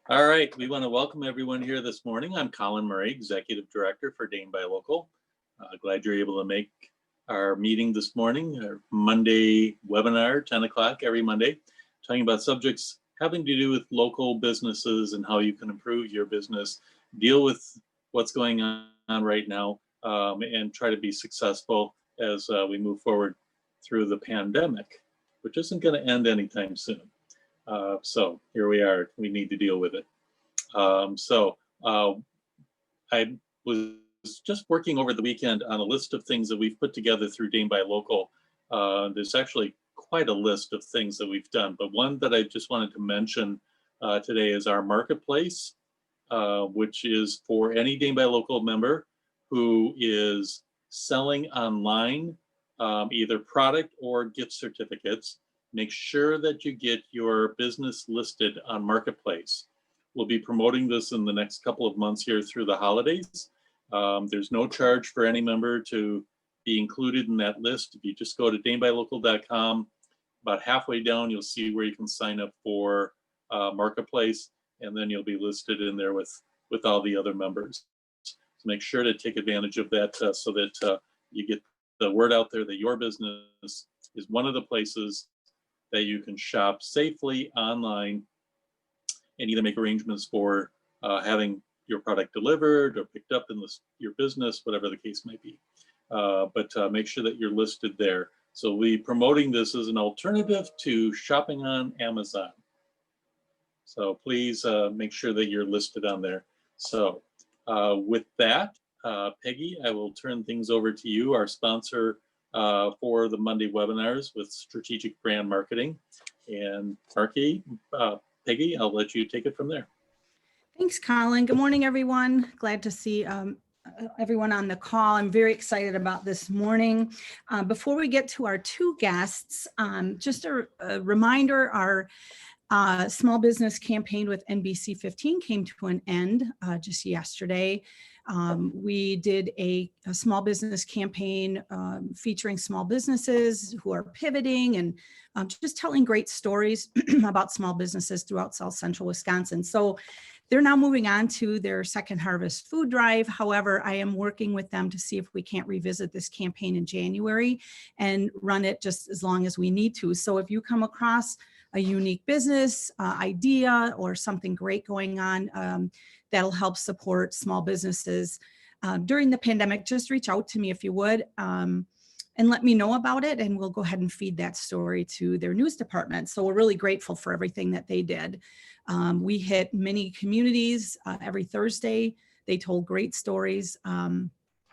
All right, we want to welcome everyone here this morning. I'm Colin Murray, Executive Director for Dane by Local. Glad you're able to make our meeting this morning, our Monday webinar, 10 o'clock every Monday, talking about subjects having to do with local businesses and how you can improve your business, deal with what's going on right now, and try to be successful as we move forward through the pandemic, which isn't going to end anytime soon. So here we are, we need to deal with it. I was just working over the weekend on a list of things that we've put together through Dane by Local. There's actually quite a list of things that we've done, but one that I just wanted to mention today is our marketplace, which is for any Dane by Local member who is selling online, either product or gift certificates. Make sure that you get your business listed on Marketplace. We'll be promoting this in the next couple of months here through the holidays. There's no charge for any member to be included in that list. If you just go to danebylocal.com, about halfway down, you'll see where you can sign up for Marketplace, and then you'll be listed in there with all the other members. So make sure to take advantage of that so that you get the word out there that your business is one of the places that you can shop safely online and either make arrangements for having your product delivered or picked up in your business, whatever the case might be. But make sure that you're listed there. So we're promoting this as an alternative to shopping on Amazon. So please make sure that you're listed on there. So with that, Peggy, I will turn things over to you, our sponsor for the Monday webinars with strategic brand marketing. And Peggy, I'll let you take it from there. Thanks, Colin. Good morning, everyone. Glad to see everyone on the call. I'm very excited about this morning. Before we get to our two guests, just a reminder, our small business campaign with NBC 15 came to an end just yesterday. We did a small business campaign featuring small businesses who are pivoting and just telling great stories about small businesses throughout South Central Wisconsin. So they're now moving on to their second harvest food drive. However, I am working with them to see if we can't revisit this campaign in January and run it just as long as we need to. So if you come across a unique business idea or something great going on that'll help support small businesses during the pandemic, just reach out to me if you would, and let me know about it, and we'll go ahead and feed that story to their news department. So we're really grateful for everything that they did. We hit many communities every Thursday. They told great stories, and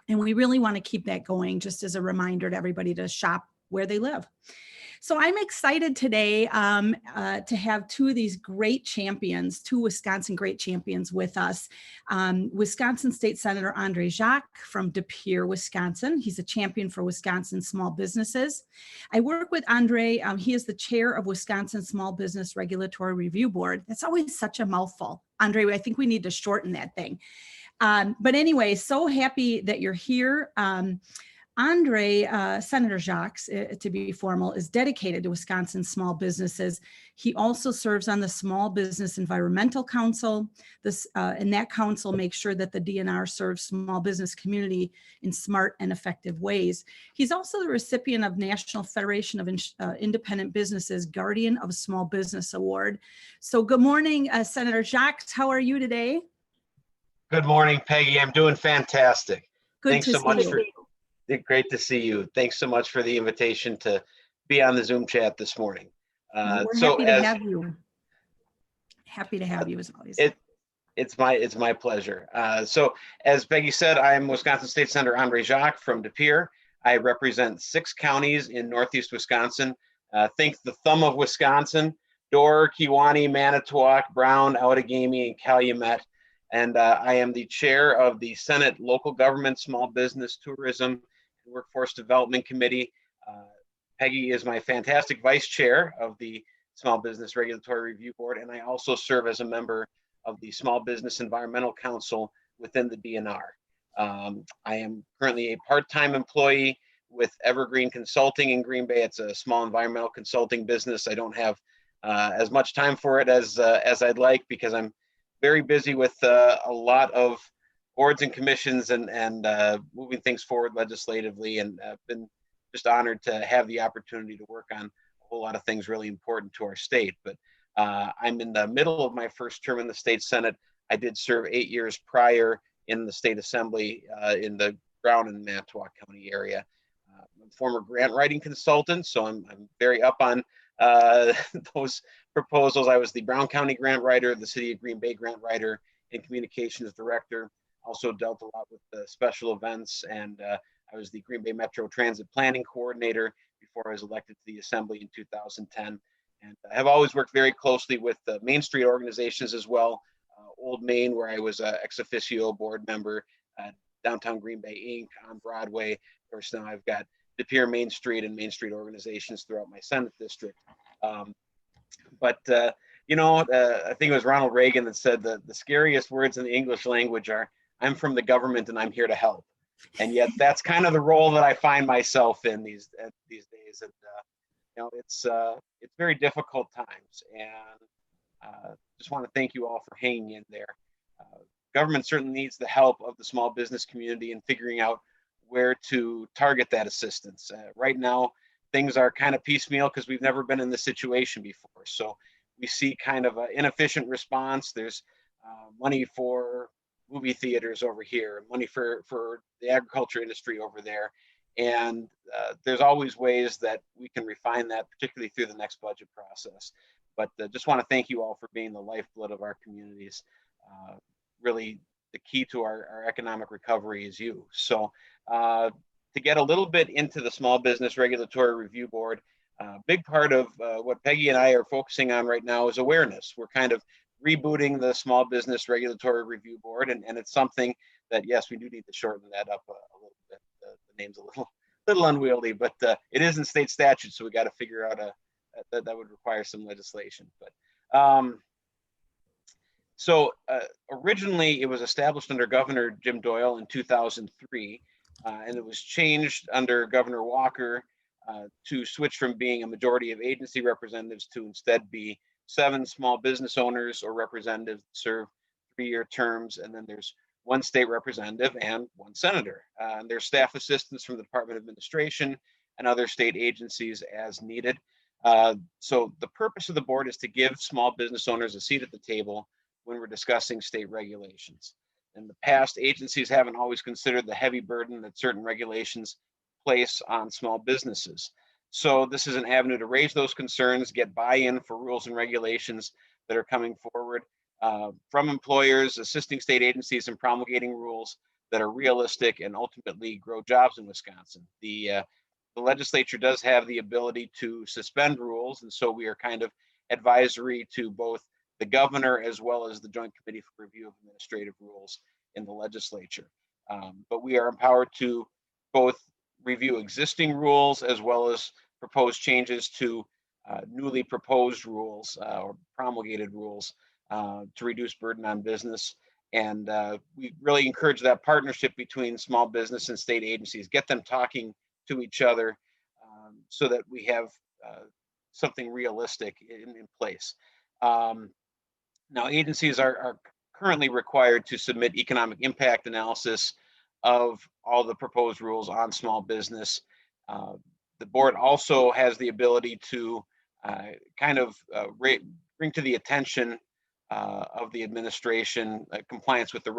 we really want to keep that going, just as a reminder to everybody to shop where they live. So I'm excited today to have two of these great champions, two Wisconsin great champions with us. Wisconsin State Senator Andre Jacque from De Pere, Wisconsin. He's a champion for Wisconsin small businesses. I work with Andre. He is the chair of Wisconsin Small Business Regulatory Review Board. That's always such a mouthful. Andre, I think we need to shorten that thing. But anyway, so happy that you're here. Andre, Senator Jacque, to be formal, is dedicated to Wisconsin small businesses. He also serves on the Small Business Environmental Council. And that council makes sure that the DNR serves small business community in smart and effective ways. He's also the recipient of National Federation of Independent Businesses Guardian of Small Business Award. So good morning, Senator Jacque. How are you today? Good morning, Peggy. I'm doing fantastic. Thanks so much for. Great to see you. Thanks so much for the invitation to be on the Zoom chat this morning. We're happy to have you. Happy to have you as always. It's my pleasure. So as Peggy said, I'm Wisconsin State Senator Andre Jacque from De Pere. I represent 6 counties in Northeast Wisconsin. Think the thumb of Wisconsin: Door, Kewaunee, Manitowoc, Brown, Outagamie, and Calumet. And I am the chair of the Senate Local Government, Small Business, Tourism, and Workforce Development Committee. Peggy is my fantastic vice chair of the Small Business Regulatory Review Board, and I also serve as a member of the Small Business Environmental Council within the DNR. I am currently a part-time employee with Evergreen Consulting in Green Bay. It's a small environmental consulting business. I don't have as much time for it as I'd like, because I'm very busy with a lot of boards and commissions and moving things forward legislatively, and been just honored to have the opportunity to work on a whole lot of things really important to our state. But I'm in the middle of my first term in the state Senate. I did serve 8 years prior in the state assembly in the Brown and Manitowoc County area. I'm a former grant writing consultant, so I'm very up on those proposals. I was the Brown County grant writer, the City of Green Bay grant writer, and communications director. Also dealt a lot with the special events, and I was the Green Bay Metro Transit Planning Coordinator before I was elected to the Assembly in 2010. And I have always worked very closely with the Main Street organizations as well. Old Main, where I was an ex officio board member, Downtown Green Bay Inc. on Broadway. Of course, now I've got De Pere Main Street and Main Street organizations throughout my Senate district. You know, I think it was Ronald Reagan that said that the scariest words in the English language are, "I'm from the government and I'm here to help." And yet that's kind of the role that I find myself in these days. And, you know, it's very difficult times. And just want to thank you all for hanging in there. Government certainly needs the help of the small business community in figuring out where to target that assistance. Right now, things are kind of piecemeal because we've never been in this situation before. So we see kind of an inefficient response. There's money for movie theaters over here, money for the agriculture industry over there. And there's always ways that we can refine that, particularly through the next budget process. But just want to thank you all for being the lifeblood of our communities. Really, the key to our economic recovery is you. So to get a little bit into the Small Business Regulatory Review Board, a big part of what Peggy and I are focusing on right now is awareness. We're kind of rebooting the Small Business Regulatory Review Board, and it's something that, yes, we do need to shorten that up a little bit. The name's a little unwieldy, but it is in state statute, so we got to figure out that would require some legislation. But originally it was established under Governor Jim Doyle in 2003, and it was changed under Governor Walker to switch from being a majority of agency representatives to instead be 7 small business owners or representatives that serve 3-year terms, and then there's 1 state representative and 1 senator. And there's staff assistants from the Department of Administration and other state agencies as needed. So the purpose of the board is to give small business owners a seat at the table when we're discussing state regulations. In the past, agencies haven't always considered the heavy burden that certain regulations place on small businesses. So this is an avenue to raise those concerns, get buy-in for rules and regulations that are coming forward from employers, assisting state agencies in promulgating rules that are realistic and ultimately grow jobs in Wisconsin. The legislature does have the ability to suspend rules, and so we are kind of advisory to both the governor as well as the Joint Committee for Review of Administrative Rules in the legislature. But we are empowered to both review existing rules as well as propose changes to newly proposed rules or promulgated rules to reduce burden on business. And we really encourage that partnership between small business and state agencies, get them talking to each other so that we have something realistic in place. Now, agencies are currently required to submit economic impact analysis of all the proposed rules on small business. The board also has the ability to bring to the attention of the administration compliance with the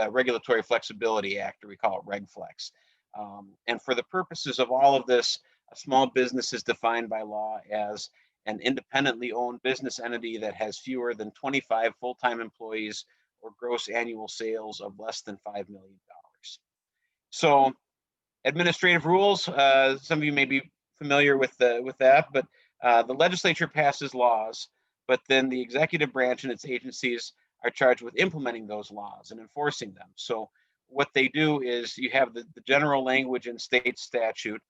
Regulatory Flexibility Act, or we call it RegFlex. And for the purposes of all of this, a small business is defined by law as an independently owned business entity that has fewer than 25 full-time employees or gross annual sales of less than $5 million. So administrative rules, some of you may be familiar with that, but the legislature passes laws, but then the executive branch and its agencies are charged with implementing those laws and enforcing them. So what they do is you have the general language in state statute,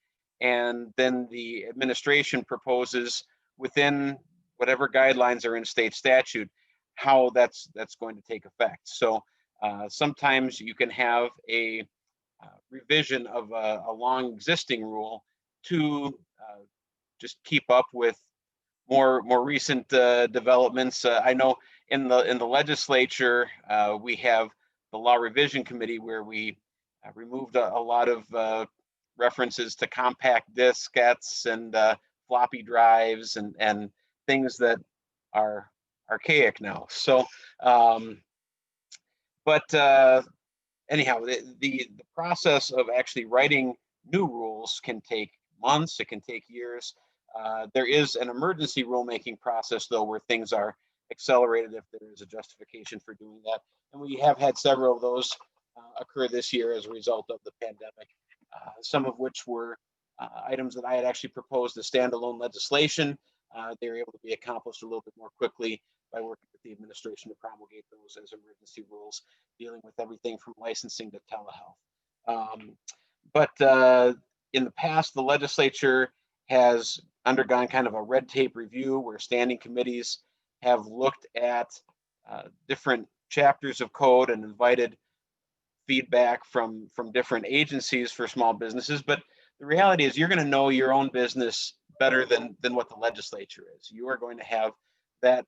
and then the administration proposes within whatever guidelines are in state statute how that's going to take effect. So sometimes you can have a revision of a long existing rule to just keep up with more recent developments. I know in the legislature, we have the Law Revision Committee where we removed a lot of references to compact diskettes and floppy drives and things that are archaic now. So, anyhow, the process of actually writing new rules can take months, it can take years. There is an emergency rulemaking process, though, where things are accelerated if there is a justification for doing that. And we have had several of those occur this year as a result of the pandemic, some of which were items that I had actually proposed as standalone legislation. They were able to be accomplished a little bit more quickly by working with the administration to promulgate those as emergency rules, dealing with everything from licensing to telehealth. But in the past, the legislature has undergone kind of a red tape review where standing committees have looked at different chapters of code and invited feedback from different agencies for small businesses. But the reality is you're going to know your own business better than what the legislature is. You are going to have that,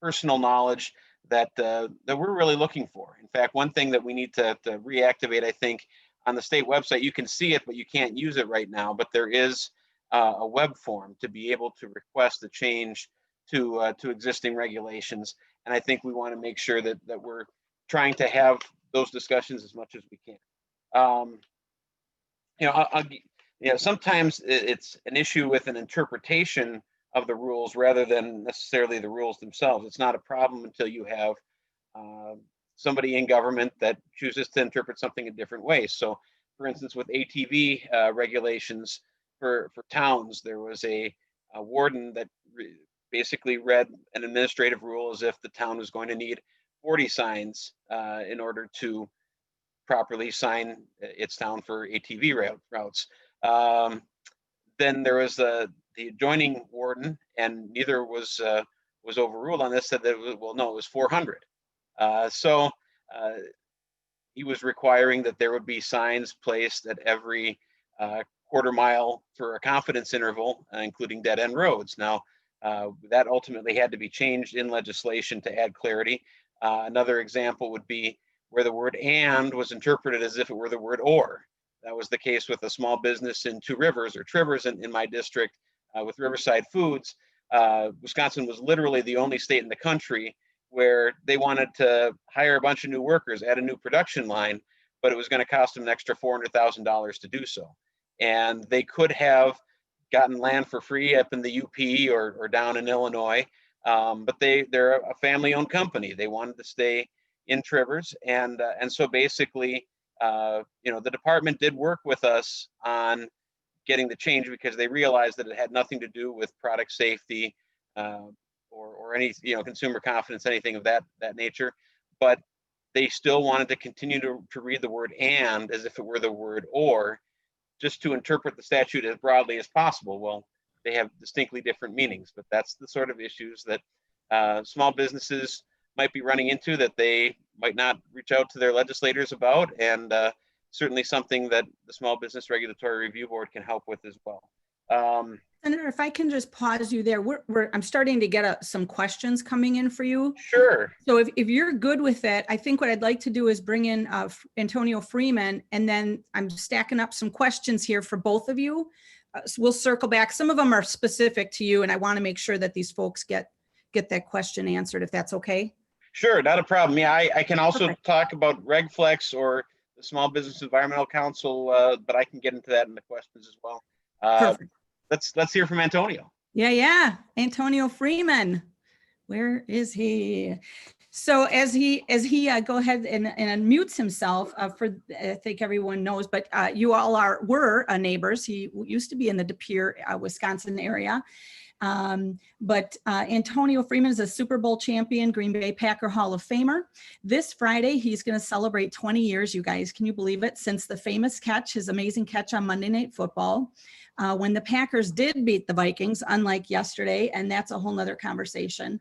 personal knowledge that we're really looking for. In fact, one thing that we need to reactivate, I think, on the state website, you can see it, but you can't use it right now. But there is a web form to be able to request a change to existing regulations. And I think we want to make sure that we're trying to have those discussions as much as we can. Sometimes it's an issue with an interpretation of the rules rather than necessarily the rules themselves. It's not a problem until you have somebody in government that chooses to interpret something in different ways. So, for instance, with ATV regulations for towns, there was a warden that basically read an administrative rule as if the town was going to need 40 signs in order to properly sign its town for ATV routes. Then there was the adjoining warden, and neither was overruled on this, said that it was 400. So he was requiring that there would be signs placed at every quarter mile for a confidence interval, including dead end roads. Now, that ultimately had to be changed in legislation to add clarity. Another example would be where the word "and" was interpreted as if it were the word "or." That was the case with a small business in Two Rivers, or Trivers in my district, with Riverside Foods. Wisconsin was literally the only state in the country where they wanted to hire a bunch of new workers, add a new production line, but it was going to cost them an extra $400,000 to do so. And they could have gotten land for free up in the UP or down in Illinois, but they're a family-owned company. They wanted to stay in Trivers, and so basically, the department did work with us on getting the change because they realized that it had nothing to do with product safety or any consumer confidence, anything of that nature. But they still wanted to continue to read the word "and" as if it were the word "or," just to interpret the statute as broadly as possible. Well, they have distinctly different meanings, but that's the sort of issues that small businesses might be running into that they might not reach out to their legislators about, and certainly something that the Small Business Regulatory Review Board can help with as well. Senator, if I can just pause you there, I'm starting to get some questions coming in for you. Sure. So if you're good with it, I think what I'd like to do is bring in Antonio Freeman, and then I'm stacking up some questions here for both of you. So we'll circle back. Some of them are specific to you, and I want to make sure that these folks get that question answered, if that's okay. Sure, not a problem. Yeah, I can also talk about RegFlex or the Small Business Environmental Council, but I can get into that in the questions as well. Perfect. Let's hear from Antonio. Yeah. Antonio Freeman. Where is he? So as he go ahead and unmutes himself, I think everyone knows, but you all were neighbors. He used to be in the De Pere, Wisconsin area. But Antonio Freeman is a Super Bowl champion, Green Bay Packer Hall of Famer. This Friday, he's going to celebrate 20 years, you guys. Can you believe it? Since the famous catch, his amazing catch on Monday Night Football, when the Packers did beat the Vikings, unlike yesterday, and that's a whole nother conversation.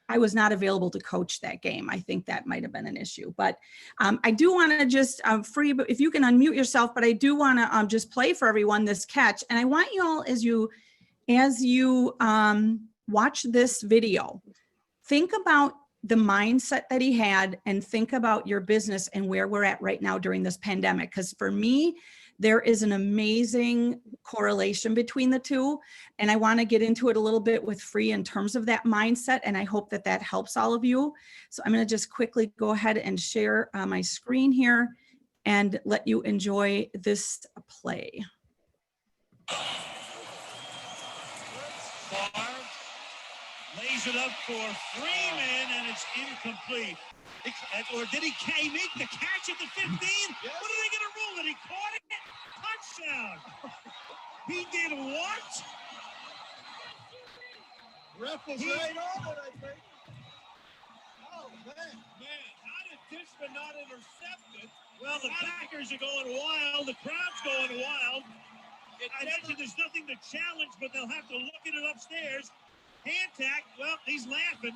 I was not available to coach that game. I think that might have been an issue, but I do want to just if you can unmute yourself, but I do want to just play for everyone this catch. And I want you all, as you watch this video. Think about the mindset that he had and think about your business and where we're at right now during this pandemic. Because for me, there is an amazing correlation between the two. And I want to get into it a little bit with Free in terms of that mindset. And I hope that that helps all of you. So I'm going to just quickly go ahead and share my screen here and let you enjoy this play. Lays it up for Freeman, and it's incomplete. Or did he make the catch at the 15? Yes. What are they going to rule? That he caught it? Touchdown. He did what? Ref was right on it, I think. Oh, man. How did Dishman not intercept it? Well, the Packers are going wild. The crowd's going wild. I mentioned there's nothing to challenge, but they'll have to look at it upstairs. Hand tag, well, he's laughing,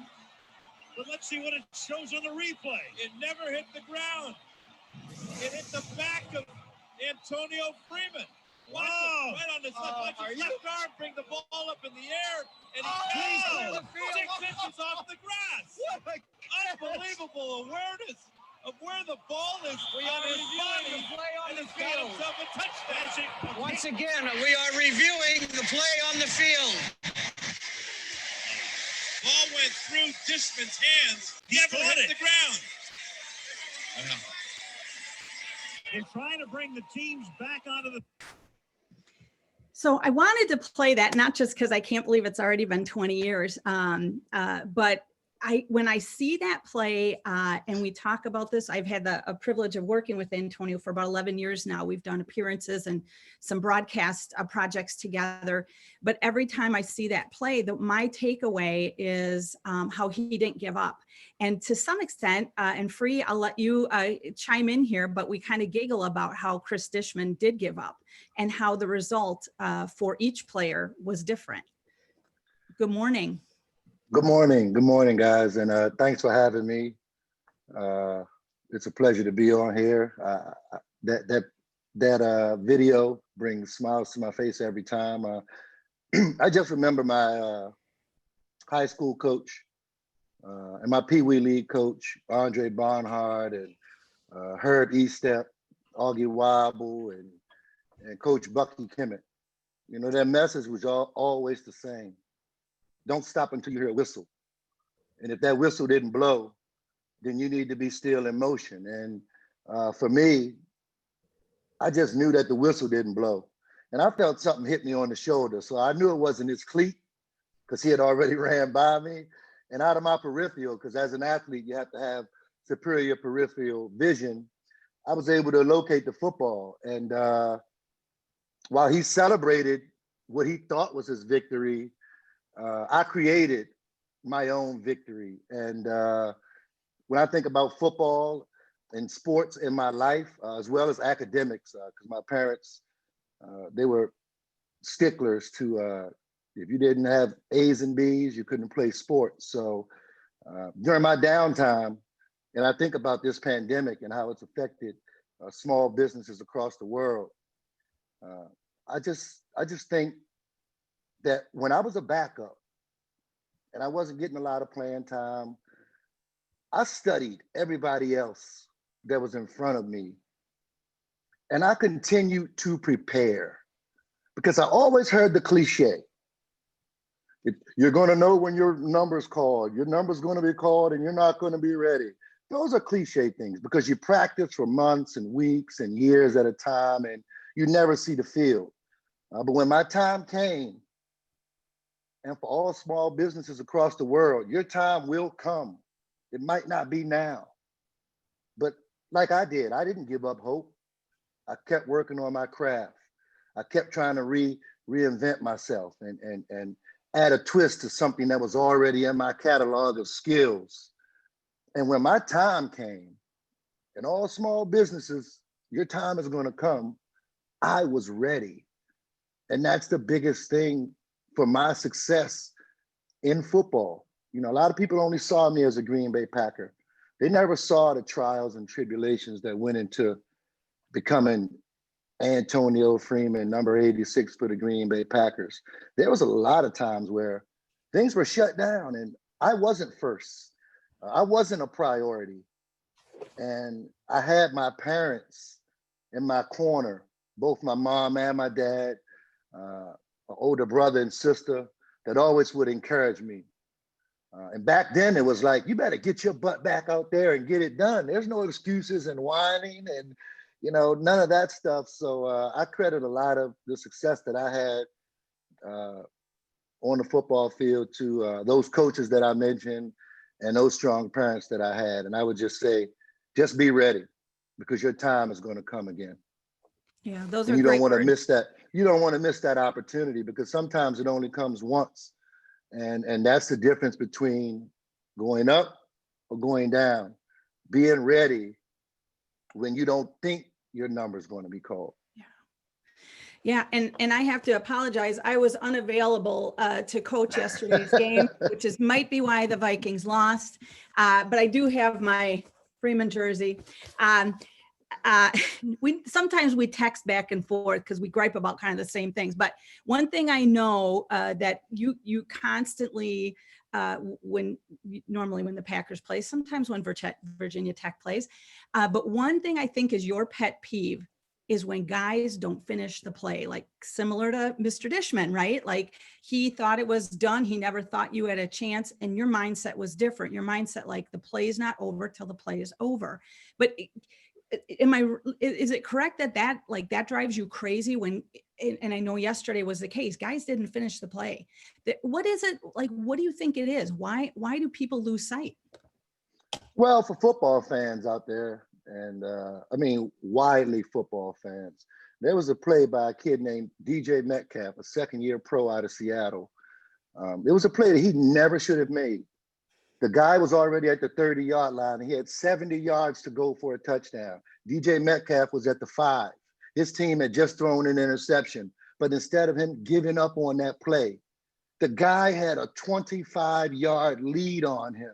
but let's see what it shows on the replay. It never hit the ground. It hit the back of Antonio Freeman. Wow. Right on his left arm, bring the ball up in the air, and he clears the 6 inches off the grass. What unbelievable awareness of where the ball is on his body, play on the field. A touchdown. Once again, we are reviewing the play on the field. Ball went through Dishman's hands. He never hit the ground. They're trying to bring the teams back onto the. So I wanted to play that, not just because I can't believe it's already been 20 years, but when I see that play and we talk about this, I've had a privilege of working with Antonio for about 11 years now. We've done appearances and some broadcast projects together. But every time I see that play, my takeaway is how he didn't give up. And to some extent, and Free, I'll let you chime in here, but we kind of giggle about how Chris Dishman did give up and how the result for each player was different. Good morning. Good morning, guys, and thanks for having me. It's a pleasure to be on here. That video brings smiles to my face every time. I just remember my high school coach and my Pee Wee League coach, Andre Barnhart, and Herb Estep, Augie Wobble, and Coach Bucky Kimmett. You know, their message was always the same. Don't stop until you hear a whistle. And if that whistle didn't blow, then you need to be still in motion. And for me, I just knew that the whistle didn't blow. And I felt something hit me on the shoulder. So I knew it wasn't his cleat because he had already ran by me, and out of my peripheral, because as an athlete, you have to have superior peripheral vision. I was able to locate the football. And while he celebrated what he thought was his victory, I created my own victory. And when I think about football and sports in my life, as well as academics, because my parents, they were sticklers to, if you didn't have A's and B's, you couldn't play sports. So during my downtime, and I think about this pandemic and how it's affected small businesses across the world, I just think that when I was a backup and I wasn't getting a lot of playing time, I studied everybody else that was in front of me. And I continued to prepare because I always heard the cliche. You're going to know when your number's called, your number's going to be called, and you're not going to be ready. Those are cliche things because you practice for months and weeks and years at a time, and you never see the field. But when my time came, and for all small businesses across the world, your time will come. It might not be now, but like I did, I didn't give up hope. I kept working on my craft. I kept trying to reinvent myself and add a twist to something that was already in my catalog of skills. And when my time came, and all small businesses, your time is going to come, I was ready. And that's the biggest thing for my success in football. You know, a lot of people only saw me as a Green Bay Packer. They never saw the trials and tribulations that went into becoming Antonio Freeman, number 86 for the Green Bay Packers. There was a lot of times where things were shut down, and I wasn't first. I wasn't a priority. And I had my parents in my corner, both my mom and my dad, an older brother and sister that always would encourage me. And back then it was like, you better get your butt back out there and get it done. There's no excuses and whining and, none of that stuff. So I credit a lot of the success that I had on the football field to those coaches that I mentioned and those strong parents that I had. And I would just say, just be ready, because your time is going to come again. Yeah, those And are you don't great want to words. miss that. You don't want to miss that opportunity, because sometimes it only comes once. And that's the difference between going up or going down. Being ready when you don't think your number is going to be called. Yeah, and I have to apologize. I was unavailable to coach yesterday's game, which might be why the Vikings lost. But I do have my Freeman jersey. Sometimes we text back and forth because we gripe about kind of the same things. But one thing I know that you constantly normally when the Packers play, sometimes when Virginia Tech plays, but one thing I think is your pet peeve is when guys don't finish the play, like similar to Mr. Dishman, right? Like he thought it was done. He never thought you had a chance, and your mindset was different. Your mindset, like the play is not over till the play is over. But is it correct that drives you crazy when, and I know yesterday was the case, guys didn't finish the play. What is it like? What do you think it is? Why do people lose sight? Well, for football fans out there, and widely football fans, there was a play by a kid named DJ Metcalf, a second-year pro out of Seattle. It was a play that he never should have made. The guy was already at the 30-yard line. He had 70 yards to go for a touchdown. DJ Metcalf was at the 5. His team had just thrown an interception, but instead of him giving up on that play, the guy had a 25-yard lead on him.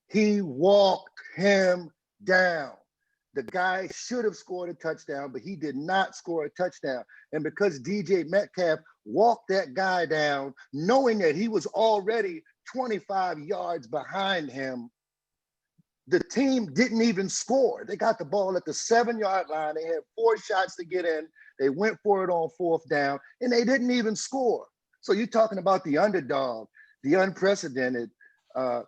He walked him down. The guy should have scored a touchdown, but he did not score a touchdown. And because DJ Metcalf walked that guy down, knowing that he was already 25 yards behind him, the team didn't even score. They got the ball at the 7-yard line. They had 4 shots to get in. They went for it on 4th down, and they didn't even score. So you're talking about the underdog, the unprecedented, the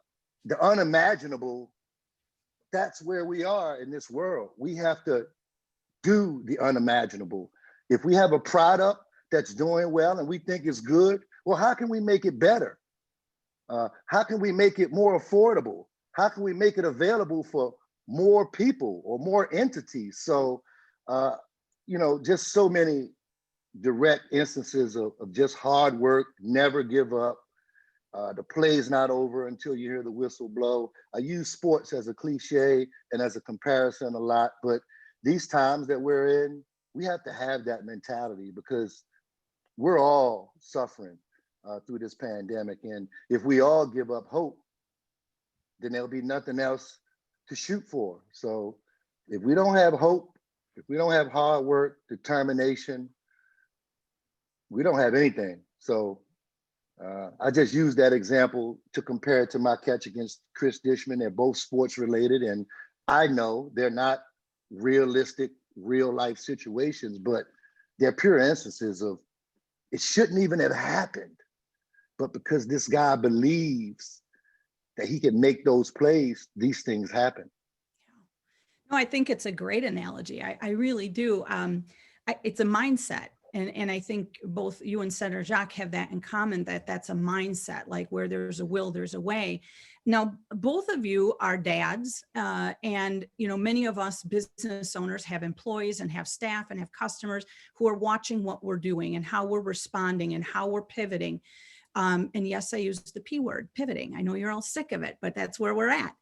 unimaginable. That's where we are in this world. We have to do the unimaginable. If we have a product that's doing well and we think it's good, well, how can we make it better? How can we make it more affordable? How can we make it available for more people or more entities? So, just so many direct instances of just hard work, never give up. The play's not over until you hear the whistle blow. I use sports as a cliche and as a comparison a lot, but these times that we're in, we have to have that mentality, because we're all suffering through this pandemic. And if we all give up hope, then there'll be nothing else to shoot for. So if we don't have hope, if we don't have hard work, determination, we don't have anything. So I just use that example to compare it to my catch against Chris Dishman. They're both sports related, and I know they're not realistic, real life situations, but they're pure instances of it shouldn't even have happened. But because this guy believes that he can make those plays, these things happen. No, I think it's a great analogy. I really do. It's a mindset. And I think both you and Senator Jacque have that in common, that that's a mindset, like where there's a will, there's a way. Now, both of you are dads, and many of us business owners have employees and have staff and have customers who are watching what we're doing and how we're responding and how we're pivoting. And yes, I use the P word, pivoting. I know you're all sick of it, but that's where we're at.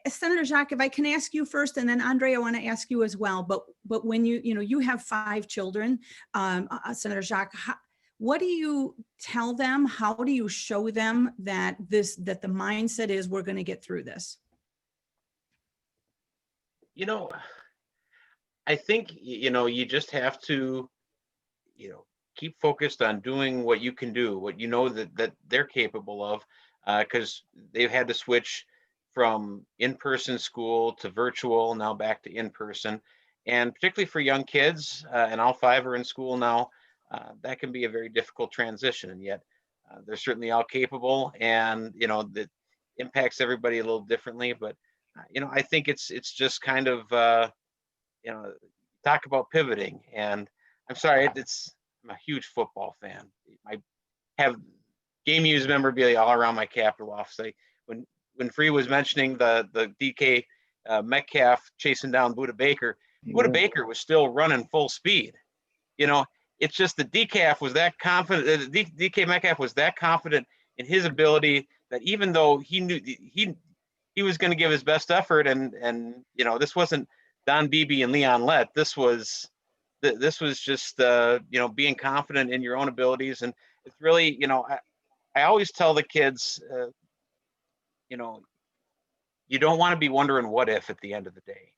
Senator Jacque, if I can ask you first, and then Andre, I want to ask you as well. But when you have 5 children, Senator Jacque, what do you tell them? How do you show them that the mindset is we're going to get through this? I think, you just have to, keep focused on doing what you can do, what you know that they're capable of, because they've had to switch from in-person school to virtual, now back to in-person. And particularly for young kids, and all 5 are in school now, that can be a very difficult transition. And yet they're certainly all capable, and that impacts everybody a little differently. But I think it's just kind of talk about pivoting. And I'm sorry, I'm a huge football fan. I have game used memorabilia all around my Capitol office. When Free was mentioning the DK Metcalf chasing down Buda Baker, Buda Baker was still running full speed. It's just the DK was that confident. DK Metcalf was that confident in his ability that even though he knew he was going to give his best effort, and this wasn't Don Beebe and Leon Lett. This was just being confident in your own abilities. And it's really, I always tell the kids, you don't want to be wondering what if at the end of the day.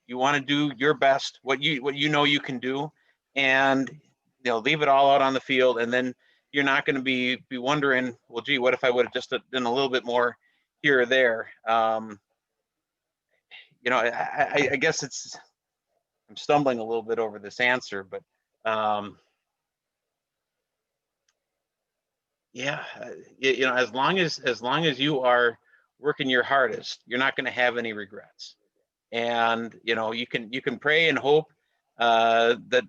You want to do your best, what you know you can do, and leave it all out on the field. And then you're not going to be wondering, well, gee, what if I would have just done a little bit more here or there. I guess I'm stumbling a little bit over this answer, but as long as you are working your hardest, you're not going to have any regrets. And you can pray and hope that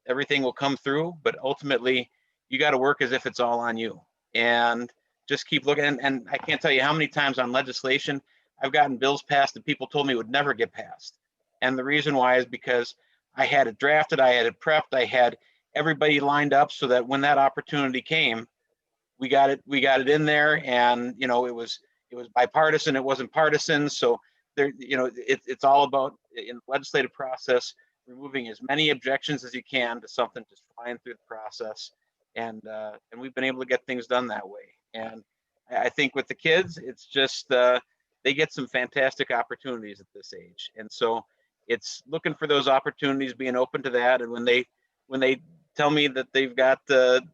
everything will come through, but ultimately you got to work as if it's all on you, and just keep looking. And I can't tell you how many times on legislation I've gotten bills passed that people told me would never get passed. And the reason why is because I had it drafted, I had it prepped, I had everybody lined up so that when that opportunity came, we got it in there. And it was bipartisan, it wasn't partisan. So there, it's all about, in the legislative process, removing as many objections as you can to something, just flying through the process. And we've been able to get things done that way. And I think with the kids, it's just they get some fantastic opportunities at this age. And so it's looking for those opportunities, being open to that. And when they tell me that they've got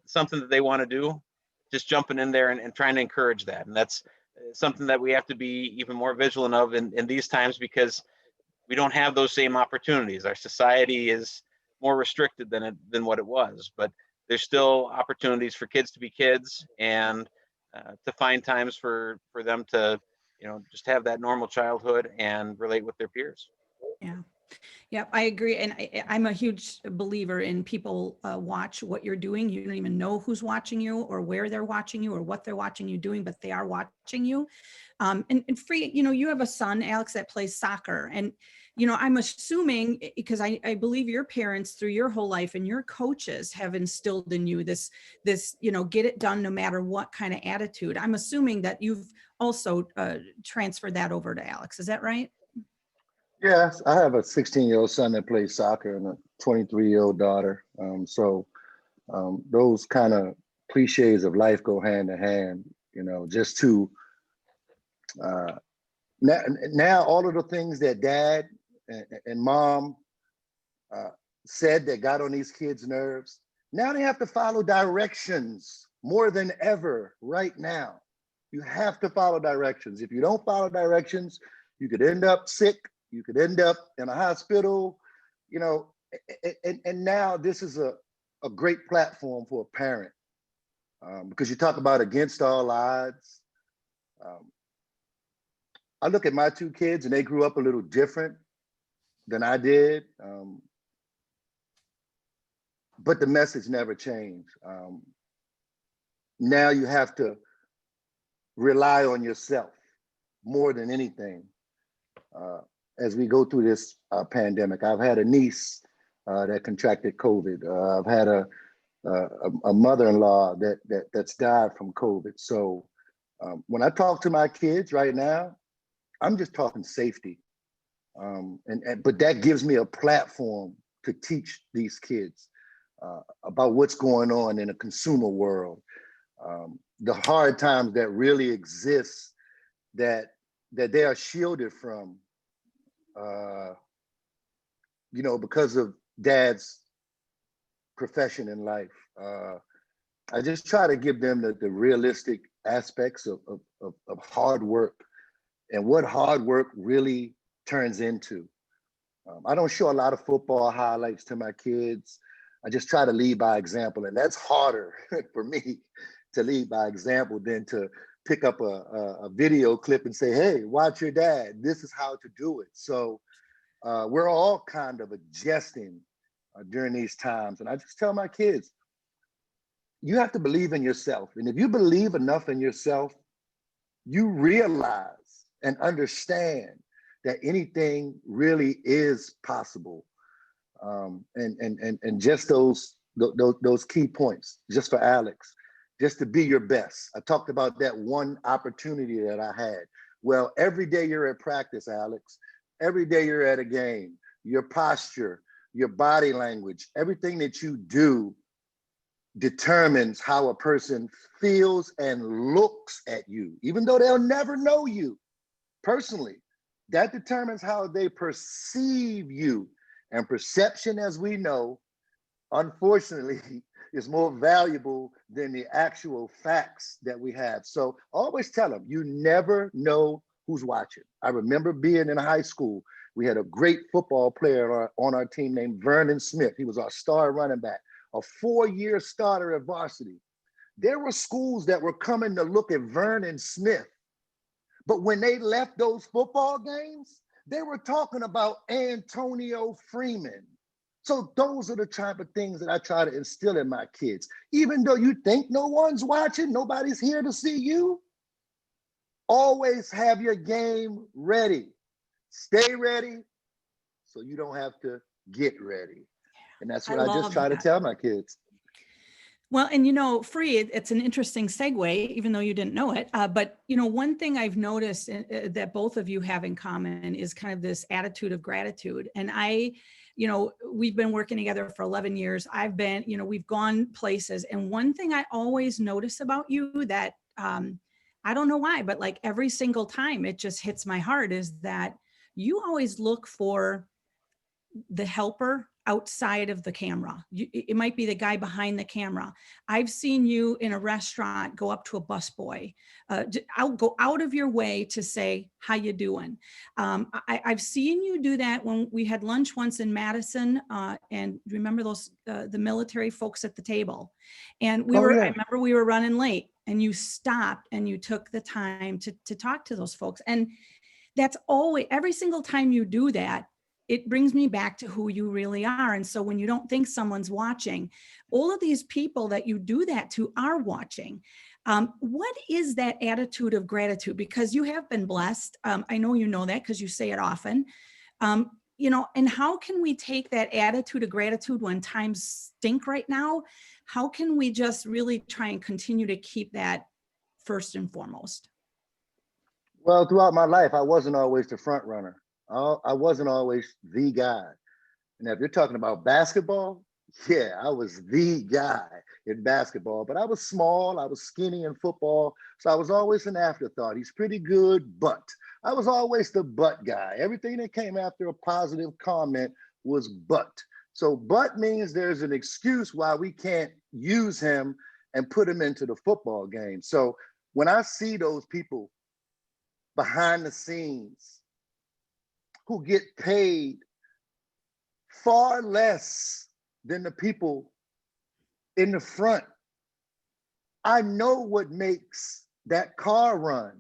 something that they want to do, just jumping in there and trying to encourage that. And that's something that we have to be even more vigilant of in these times, because we don't have those same opportunities. Our society is more restricted than what it was, but there's still opportunities for kids to be kids, and to find times for them to, just have that normal childhood and relate with their peers. Yeah. Yeah, I agree. And I'm a huge believer in people watch what you're doing. You don't even know who's watching you or where they're watching you or what they're watching you doing, but they are watching you. And Free, you have a son, Alex, that plays soccer. And, I'm assuming, because I believe your parents through your whole life and your coaches have instilled in you this, get it done no matter what kind of attitude. I'm assuming that you've also transferred that over to Alex. Is that right? Yes, I have a 16-year-old son that plays soccer and a 23-year-old daughter. So those kind of cliches of life go hand in hand, just to now all of the things that dad and mom said that got on these kids' nerves, now they have to follow directions more than ever right now. You have to follow directions. If you don't follow directions, you could end up sick. You could end up in a hospital, and now this is a great platform for a parent, because you talk about against all odds. I look at my 2 kids and they grew up a little different than I did, but the message never changed. Now you have to rely on yourself more than anything. As we go through this pandemic, I've had a niece that contracted COVID. I've had a mother-in-law that's died from COVID. So when I talk to my kids right now, I'm just talking safety. But that gives me a platform to teach these kids about what's going on in a consumer world, the hard times that really exist that they are shielded from. Because of dad's profession in life. I just try to give them the realistic aspects of hard work and what hard work really turns into. I don't show a lot of football highlights to my kids. I just try to lead by example, and that's harder for me to lead by example than to pick up a video clip and say, hey, watch your dad. This is how to do it. So we're all kind of adjusting during these times. And I just tell my kids, you have to believe in yourself. And if you believe enough in yourself, you realize and understand that anything really is possible. And just those key points, just for Alex, just to be your best. I talked about that one opportunity that I had. Well, every day you're at practice, Alex, every day you're at a game, your posture, your body language, everything that you do determines how a person feels and looks at you, even though they'll never know you personally. That determines how they perceive you. And perception, as we know, unfortunately, is more valuable than the actual facts that we have. So always tell them, you never know who's watching. I remember being in high school, we had a great football player on our team named Vernon Smith. He was our star running back, a 4-year starter at varsity. There were schools that were coming to look at Vernon Smith. But when they left those football games, they were talking about Antonio Freeman. So those are the type of things that I try to instill in my kids. Even though you think no one's watching, nobody's here to see you, always have your game ready. Stay ready so you don't have to get ready. And that's what I just try to tell my kids. Well, and Free, it's an interesting segue, even though you didn't know it. But one thing I've noticed that both of you have in common is kind of this attitude of gratitude. And we've been working together for 11 years. We've gone places. And one thing I always notice about you that I don't know why, but like every single time it just hits my heart is that you always look for the helper outside of the camera. It might be the guy behind the camera. I've seen you in a restaurant go up to a busboy. I'll go out of your way to say, how you doing? I've seen you do that when we had lunch once in Madison, and remember those, the military folks at the table. And I remember we were running late and you stopped and you took the time to talk to those folks. And that's always, every single time you do that, it brings me back to who you really are. And so when you don't think someone's watching, all of these people that you do that to are watching. What is that attitude of gratitude? Because you have been blessed. I know you know that because you say it often. And how can we take that attitude of gratitude when times stink right now? How can we just really try and continue to keep that first and foremost? Well, throughout my life, I wasn't always the front runner. I wasn't always the guy. And if you're talking about basketball, yeah, I was the guy in basketball, but I was small, I was skinny in football. So I was always an afterthought. He's pretty good, but I was always the but guy. Everything that came after a positive comment was but. So but means there's an excuse why we can't use him and put him into the football game. So when I see those people behind the scenes who get paid far less than the people in the front, I know what makes that car run.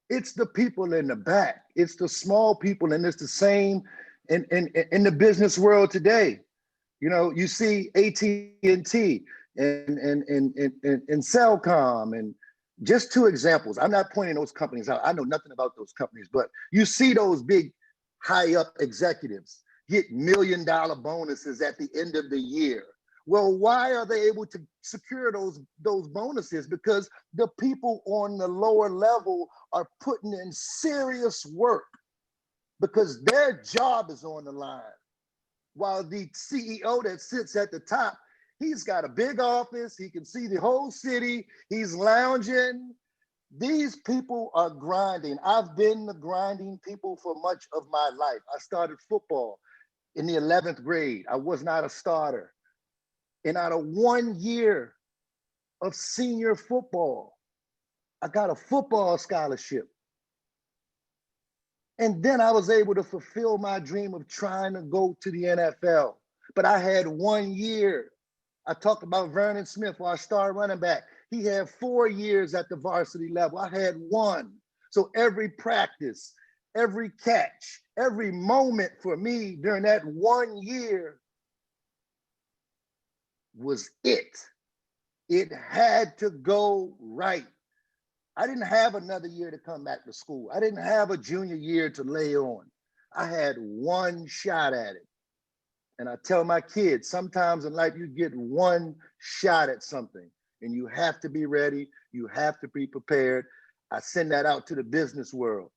It's the people in the back. It's the small people, and it's the same in the business world today. You see AT&T and Cellcom, and just two examples. I'm not pointing those companies out. I know nothing about those companies, but you see those big high up executives get $1 million bonuses at the end of the year. Well, why are they able to secure those bonuses? Because the people on the lower level are putting in serious work because their job is on the line. While the CEO that sits at the top, he's got a big office. He can see the whole city. He's lounging. These people are grinding. I've been the grinding people for much of my life. I started football in the 11th grade. I was not a starter. And out of 1 year of senior football, I got a football scholarship. And then I was able to fulfill my dream of trying to go to the NFL. But I had 1 year. I talked about Vernon Smith, our star running back. He had 4 years at the varsity level. I had 1. So every practice, every catch, every moment for me during that 1 year was it. It had to go right. I didn't have another year to come back to school. I didn't have a junior year to lay on. I had 1 shot at it. And I tell my kids, sometimes in life you get 1 shot at something and you have to be ready. You have to be prepared. I send that out to the business world.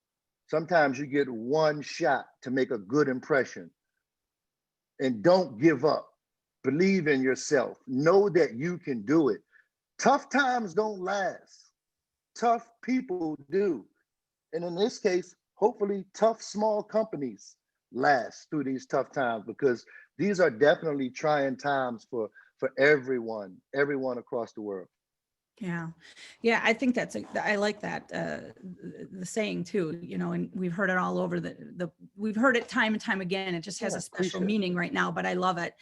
Sometimes you get 1 shot to make a good impression. And don't give up. Believe in yourself. Know that you can do it. Tough times don't last. Tough people do. And in this case, hopefully tough small companies last through these tough times, because these are definitely trying times for everyone across the world. Yeah. Yeah. I think I like that, the saying too, you know, and we've heard it all over we've heard it time and time again. It just has a special meaning right now, but I love it.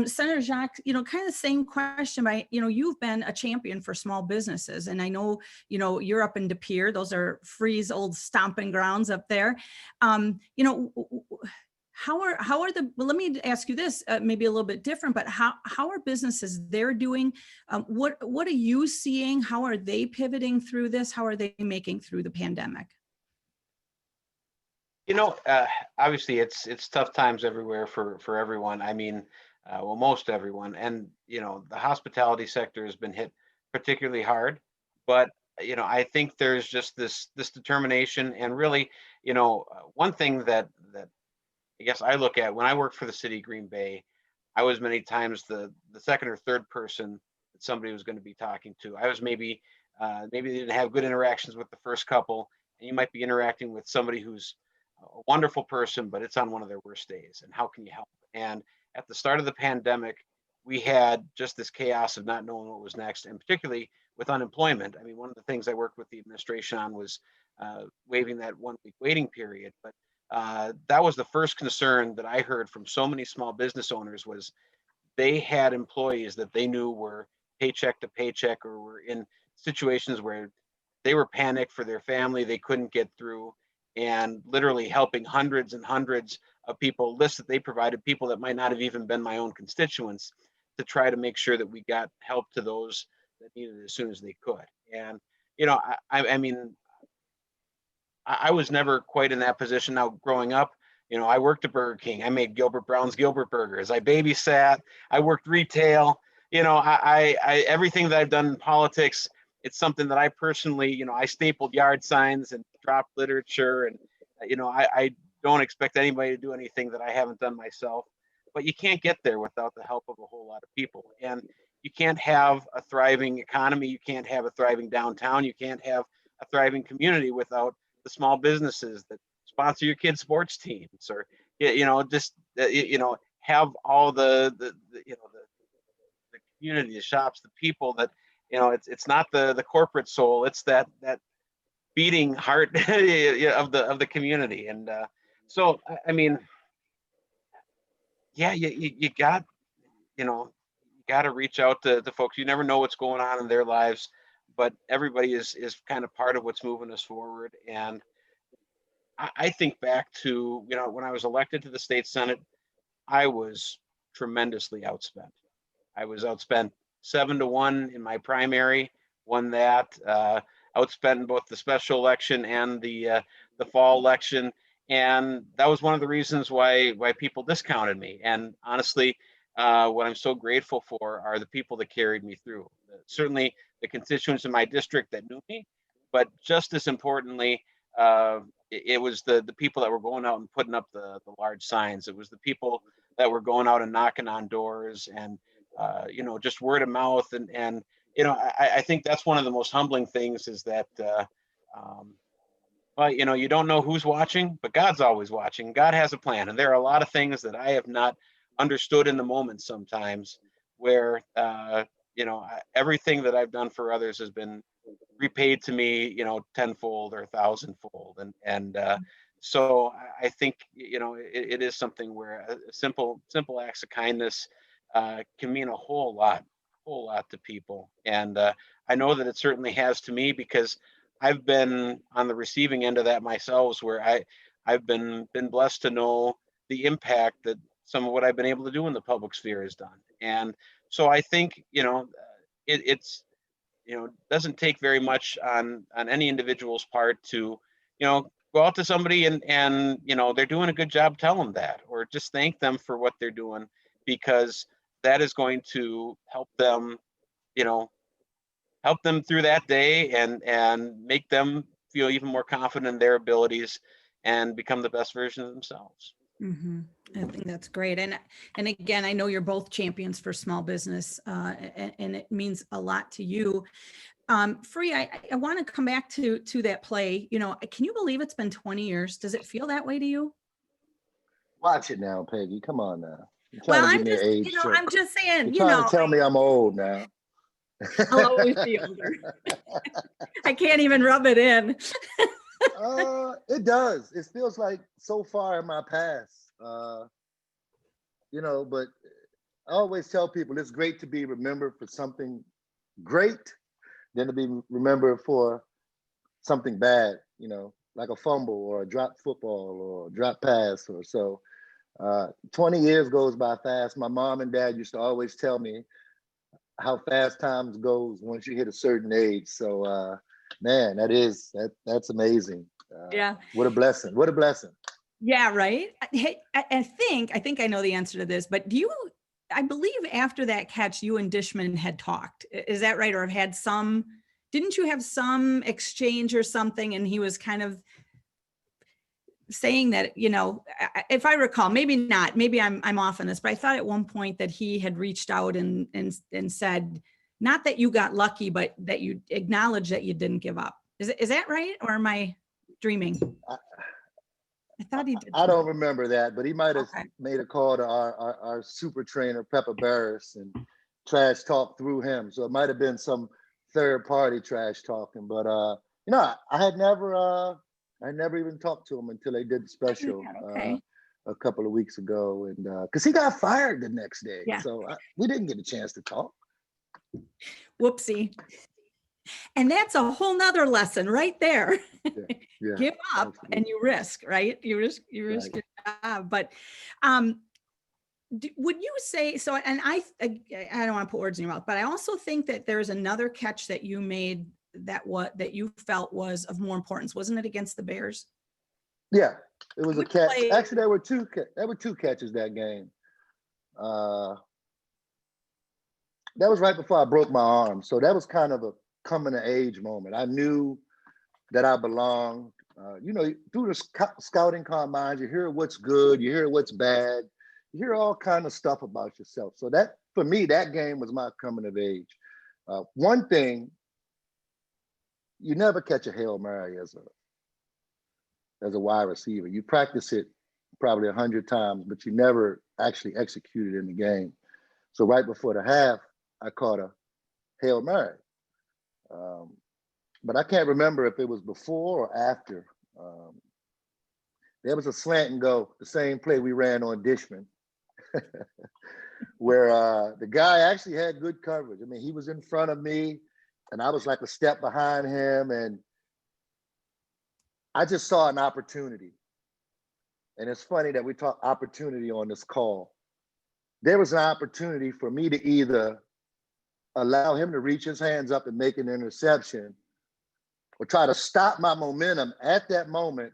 Senator Jacque, you know, kind of the same question, you know, you've been a champion for small businesses, and I know, you know, you're up in De Pere. Those are Free's old stomping grounds up there. You know, how are well, let me ask you this, maybe a little bit different, but how are businesses there doing? What are you seeing? How are they pivoting through this? How are they making through the pandemic? You know, obviously it's tough times everywhere for everyone. I mean, well, most everyone. And, you know, the hospitality sector has been hit particularly hard, but, you know, I think there's just this determination, and really, you know, one thing that I guess I look at when I worked for the city of Green Bay, I was many times the second or third person that somebody was going to be talking to. I was maybe they didn't have good interactions with the first couple, and you might be interacting with somebody who's a wonderful person, but it's on one of their worst days. And how can you help? And at the start of the pandemic, we had just this chaos of not knowing what was next, and particularly with unemployment. I mean, one of the things I worked with the administration on was waiving that 1 week waiting period, but that was the first concern that I heard from so many small business owners. Was they had employees that they knew were paycheck to paycheck, or were in situations where they were panicked for their family, they couldn't get through, and literally helping hundreds and hundreds of people, lists that they provided, people that might not have even been my own constituents, to try to make sure that we got help to those that needed it as soon as they could. And, you know, I mean, I was never quite in that position. Now, growing up, you know, I worked at Burger King. I made Gilbert Brown's Gilbert Burgers. I babysat. I worked retail. You know, I everything that I've done in politics, it's something that I personally, you know, I stapled yard signs and dropped literature, and you know, I don't expect anybody to do anything that I haven't done myself. But you can't get there without the help of a whole lot of people, and you can't have a thriving economy. You can't have a thriving downtown. You can't have a thriving community without the small businesses that sponsor your kids' sports teams, or you know, just you know, have all the you know, the community, the shops, the people that, you know, it's not the corporate soul, it's that beating heart of the community. And so I mean, yeah, you got, you know, you got to reach out to the folks. You never know what's going on in their lives, but everybody is kind of part of what's moving us forward. And I think back to, you know, when I was elected to the state senate, I was tremendously outspent. I was outspent 7-1 in my primary, won that, outspent in both the special election and the fall election, and that was one of the reasons why people discounted me. And honestly, what I'm so grateful for are the people that carried me through. Certainly, the constituents in my district that knew me, but just as importantly, it was the people that were going out and putting up the large signs. It was the people that were going out and knocking on doors, and you know, just word of mouth. And you know, I think that's one of the most humbling things, is that well, you know, you don't know who's watching, but God's always watching. God has a plan, and there are a lot of things that I have not understood in the moment sometimes, where, everything that I've done for others has been repaid to me, tenfold or thousandfold. So I think, it is something where a simple acts of kindness can mean a whole lot to people. And I know that it certainly has to me, because I've been on the receiving end of that myself, where I've been blessed to know the impact that some of what I've been able to do in the public sphere has done. And so I think, it's, doesn't take very much on any individual's part to, go out to somebody and they're doing a good job, tell them that, or just thank them for what they're doing, because that is going to help them, help them through that day, and make them feel even more confident in their abilities and become the best version of themselves. Mhm. I think that's great. And again, I know you're both champions for small business, and it means a lot to you. Free, I want to come back to that play. Can you believe it's been 20 years? Does it feel that way to you? Watch it now, Peggy. Come on now. You're trying Well, to I'm give me an just, age check. I'm just saying, You're trying to tell me I'm old now. I'll always be older. I can't even rub it in. It does. It feels like so far in my past. But I always tell people it's great to be remembered for something great than to be remembered for something bad, like a fumble or a dropped football or a drop pass or so. 20 years goes by fast. My mom and dad used to always tell me how fast times goes once you hit a certain age. So, man, that's amazing. Yeah. What a blessing. What a blessing. Yeah, right. Hey, I think I know the answer to this, but I believe after that catch, you and Dishman had talked. Is that right? Or didn't you have some exchange or something? And he was kind of saying that, if I recall, maybe not, maybe I'm off on this, but I thought at one point that he had reached out and said, not that you got lucky, but that you acknowledged that you didn't give up. Is that right? Or am I dreaming? I thought he did. I don't remember that, but he might have Okay. made a call to our super trainer, Pepper Barris, and trash talk through him. So it might have been some third party trash talking. But I never even talked to him until they did the special Okay. a couple of weeks ago, and because he got fired the next day, Yeah. so we didn't get a chance to talk. Whoopsie. And that's a whole nother lesson right there. Yeah, Give up absolutely. and you risk, right? You risk Right. your job. But would you say so? And I don't want to put words in your mouth, but I also think that there's another catch that you made that you felt was of more importance. Wasn't it against the Bears? Yeah, it was a Which catch. play- Actually, there were two catches that game. That was right before I broke my arm, so that was kind of a coming of age moment. I knew that I belonged. Through the scouting combines, you hear what's good, you hear what's bad, you hear all kind of stuff about yourself. So that, for me, that game was my coming of age. One thing, you never catch a Hail Mary as a wide receiver. You practice it probably 100 times, but you never actually execute it in the game. So right before the half, I caught a Hail Mary. But I can't remember if it was before or after. There was a slant and go, the same play we ran on Dishman, where the guy actually had good coverage. I mean, he was in front of me, and I was like a step behind him, and I just saw an opportunity. And it's funny that we talk opportunity on this call. There was an opportunity for me to either allow him to reach his hands up and make an interception, or try to stop my momentum at that moment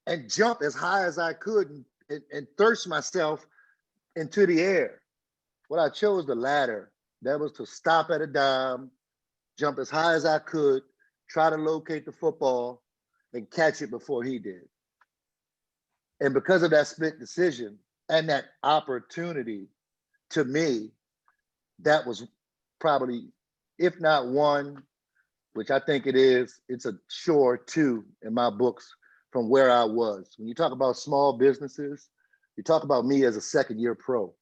and jump as high as I could and thirst myself into the air. Well, I chose the latter. That was to stop at a dime, jump as high as I could, try to locate the football and catch it before he did. And because of that split decision and that opportunity, to me, that was probably, if not one, which I think it is, it's a sure two in my books from where I was. When you talk about small businesses, you talk about me as a second-year pro.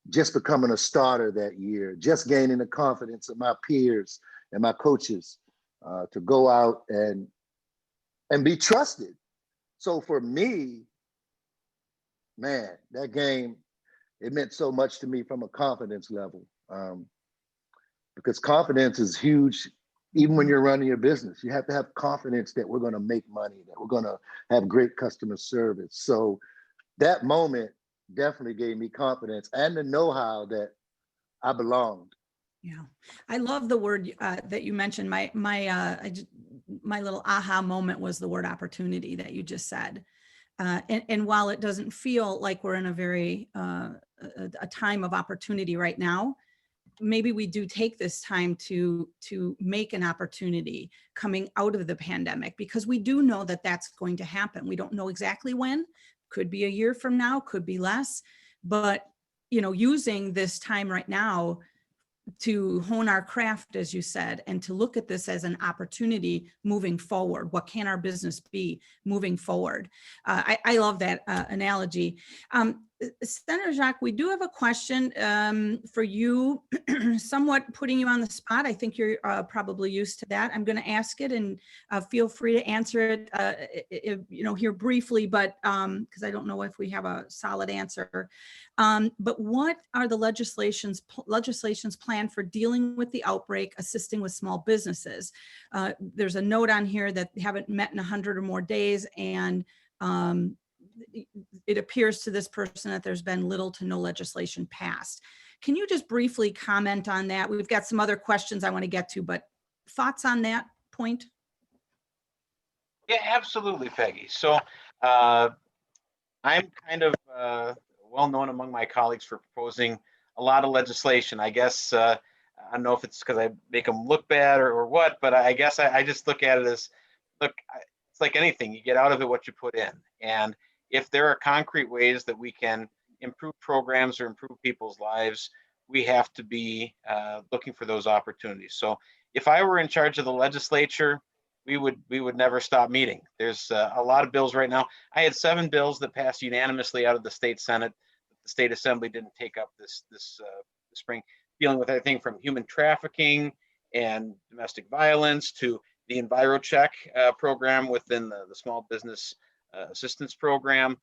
just becoming a starter that year, just gaining the confidence of my peers and my coaches to go out and be trusted. So for me, man, that game, it meant so much to me from a confidence level, because confidence is huge. Even when you're running your business, you have to have confidence that we're going to make money, that we're going to have great customer service. So that moment definitely gave me confidence and the know-how that I belonged. Yeah, I love the word that you mentioned. My little aha moment was the word opportunity that you just said. And while it doesn't feel like we're in a very a time of opportunity right now, maybe we do take this time to make an opportunity coming out of the pandemic, because we do know that that's going to happen. We don't know exactly when. Could be a year from now, could be less, but using this time right now to hone our craft, as you said, and to look at this as an opportunity moving forward. What can our business be moving forward? I love that analogy. Senator Jacque, we do have a question for you, somewhat putting you on the spot. I think you're probably used to that. I'm going to ask it, and feel free to answer it, here briefly, but because I don't know if we have a solid answer. But what are the legislation's plan for dealing with the outbreak, assisting with small businesses? There's a note on here that they haven't met in 100 or more days, and it appears to this person that there's been little to no legislation passed. Can you just briefly comment on that? We've got some other questions I want to get to, but thoughts on that point? Yeah, absolutely, Peggy. So I'm kind of well known among my colleagues for proposing a lot of legislation. I guess I don't know if it's because I make them look bad or what, but I guess I just look at it as, it's like anything, you get out of it what you put in. And if there are concrete ways that we can improve programs or improve people's lives, we have to be looking for those opportunities. So if I were in charge of the legislature, we would never stop meeting. There's a lot of bills right now. I had 7 bills that passed unanimously out of the state Senate. The state assembly didn't take up this spring, dealing with everything from human trafficking and domestic violence to the EnviroCheck program within the small business assistance program.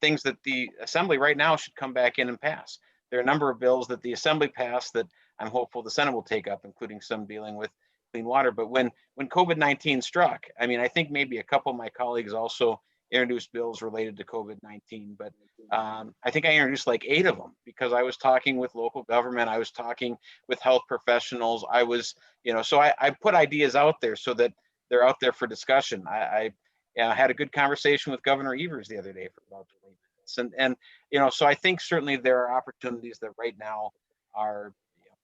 Things that the assembly right now should come back in and pass. There are a number of bills that the assembly passed that I'm hopeful the Senate will take up, including some dealing with clean water. But when COVID-19 struck, I think maybe a couple of my colleagues also introduced bills related to COVID-19, but I think I introduced like 8 of them because I was talking with local government, I was talking with health professionals, I was, so I put ideas out there so that they're out there for discussion. I had a good conversation with Governor Evers the other day for about 20 minutes, and so I think certainly there are opportunities that right now are,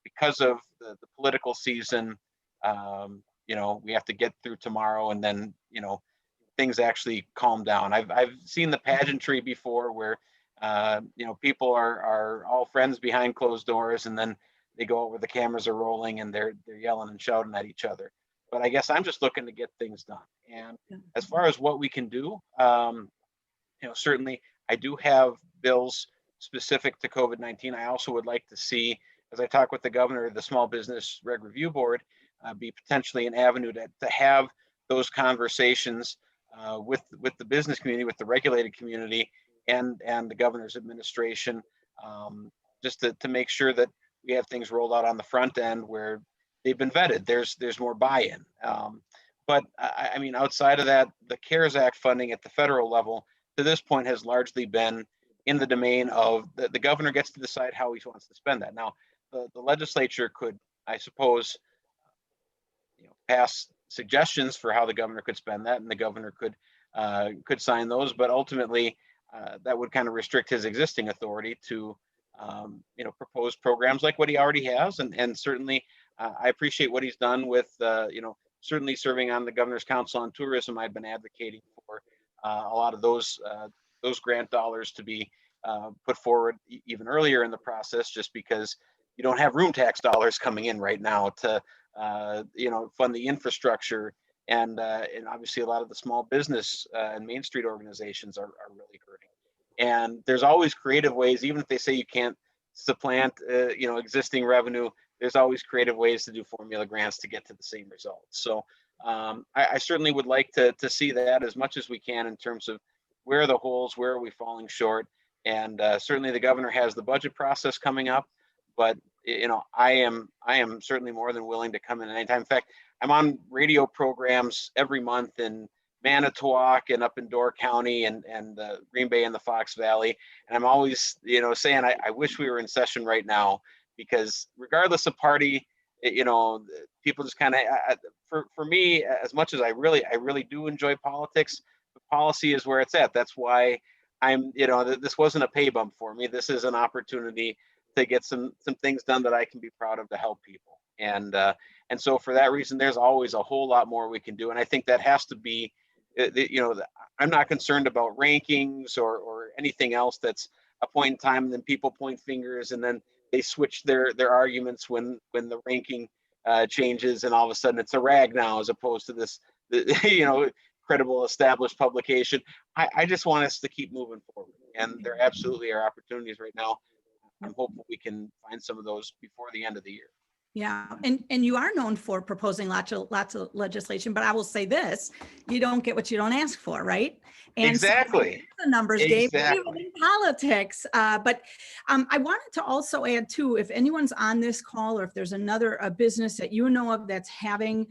because of the political season, we have to get through tomorrow, and then things actually calm down. I've seen the pageantry before where people are all friends behind closed doors, and then they go out where the cameras are rolling and they're yelling and shouting at each other. But I guess I'm just looking to get things done. And as far as what we can do, certainly I do have bills specific to COVID-19. I also would like to see, as I talk with the governor, the Small Business Reg Review Board be potentially an avenue to have those conversations with the business community, with the regulated community, and the governor's administration, just to make sure that we have things rolled out on the front end where they've been vetted. There's more buy-in. But outside of that, the CARES Act funding at the federal level to this point has largely been in the domain of the governor gets to decide how he wants to spend that. Now, the legislature could, I suppose, pass suggestions for how the governor could spend that, and the governor could sign those. But ultimately, that would kind of restrict his existing authority to, propose programs like what he already has. And certainly, I appreciate what he's done with, certainly serving on the Governor's Council on Tourism. I've been advocating for a lot of those grant dollars to be put forward even earlier in the process, just because you don't have room tax dollars coming in right now to fund the infrastructure, and obviously a lot of the small business and Main Street organizations are really hurting. And there's always creative ways, even if they say you can't supplant, existing revenue, there's always creative ways to do formula grants to get to the same results. So I certainly would like to see that as much as we can in terms of where are the holes, where are we falling short. And certainly the governor has the budget process coming up, but I am certainly more than willing to come in anytime. In fact, I'm on radio programs every month in Manitowoc and up in Door County and Green Bay and the Fox Valley. And I'm always, saying, I wish we were in session right now, because regardless of party, people just kind of, for me, as much as I really do enjoy politics, the policy is where it's at. That's why I'm, this wasn't a pay bump for me. This is an opportunity to get some things done that I can be proud of to help people. And so for that reason, there's always a whole lot more we can do. And I think that has to be, I'm not concerned about rankings or anything else that's a point in time, and then people point fingers and then they switch their arguments when the ranking changes, and all of a sudden it's a rag now as opposed to this, credible established publication. I just want us to keep moving forward, and there absolutely are opportunities right now. I'm hopeful we can find some of those before the end of the year. Yeah, and you are known for proposing lots of legislation, but I will say this: you don't get what you don't ask for, right? And exactly. So the numbers, Dave, exactly. even in politics. But I wanted to also add too, if anyone's on this call, or if there's another business that you know of that's having